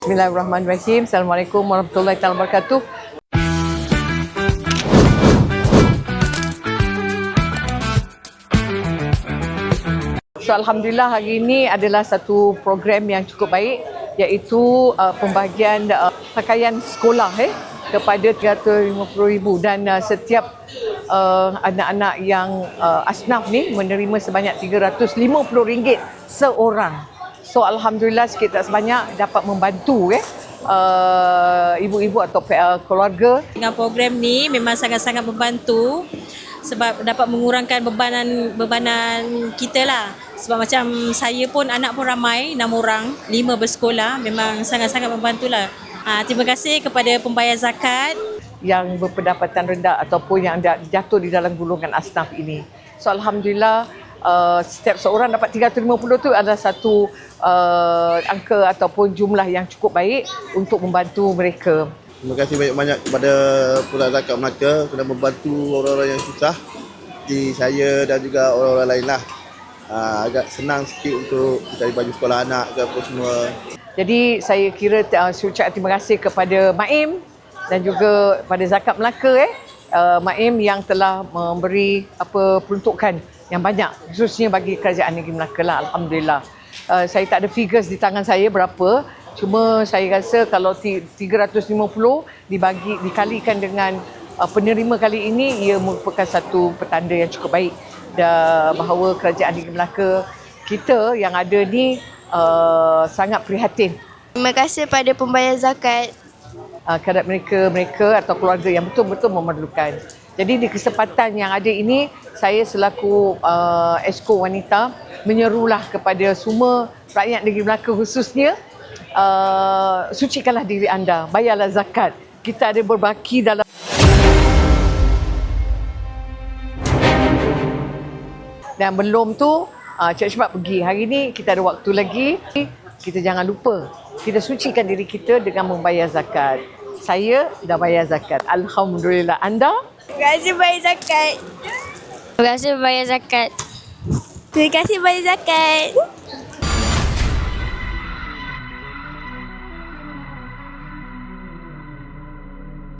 Bismillahirrahmanirrahim. Assalamualaikum warahmatullahi wabarakatuh. So, Alhamdulillah hari ini adalah satu program yang cukup baik, iaitu pembahagian pakaian sekolah kepada 350,000 dan setiap anak-anak yang asnaf ni menerima sebanyak RM350 seorang. So Alhamdulillah sikit tak sebanyak dapat membantu ibu-ibu atau keluarga. Dengan program ni memang sangat-sangat membantu sebab dapat mengurangkan bebanan kita lah. Sebab macam saya pun anak pun ramai, 6 orang, 5 bersekolah, memang sangat-sangat membantulah. Terima kasih kepada pembayar zakat yang berpendapatan rendah ataupun yang jatuh di dalam golongan asnaf ini. So Alhamdulillah setiap seorang dapat 350 tu adalah satu angka ataupun jumlah yang cukup baik untuk membantu mereka. Terima kasih banyak-banyak kepada Pusat Zakat Melaka kerana membantu orang-orang yang susah seperti saya dan juga orang-orang lain lah. Agak senang sikit untuk cari baju sekolah anak ke apa semua. Jadi saya kira ucap terima kasih kepada Maim dan juga pada Zakat Melaka Maim yang telah memberi peruntukan yang banyak khususnya bagi Kerajaan Negeri Melaka lah. Alhamdulillah. Saya tak ada figures di tangan saya berapa, cuma saya rasa kalau 350 dikalikan dengan penerima kali ini, ia merupakan satu petanda yang cukup baik bahawa Kerajaan Negeri Melaka kita yang ada ni sangat prihatin. Terima kasih pada pembayar zakat Kerana mereka atau keluarga yang betul-betul memerlukan. Jadi di kesempatan yang ada ini, saya selaku Esko Wanita menyerulah kepada semua rakyat negeri Melaka khususnya, sucikanlah diri anda, bayarlah zakat. Kita ada berbaki dalam dan belum tu cepat-cepat pergi. Hari ni kita ada waktu lagi. Kita jangan lupa, kita sucikan diri kita dengan membayar zakat. Saya dah bayar zakat. Alhamdulillah. Anda? Terima kasih bayar zakat. Terima kasih bayar zakat. Terima kasih bayar zakat.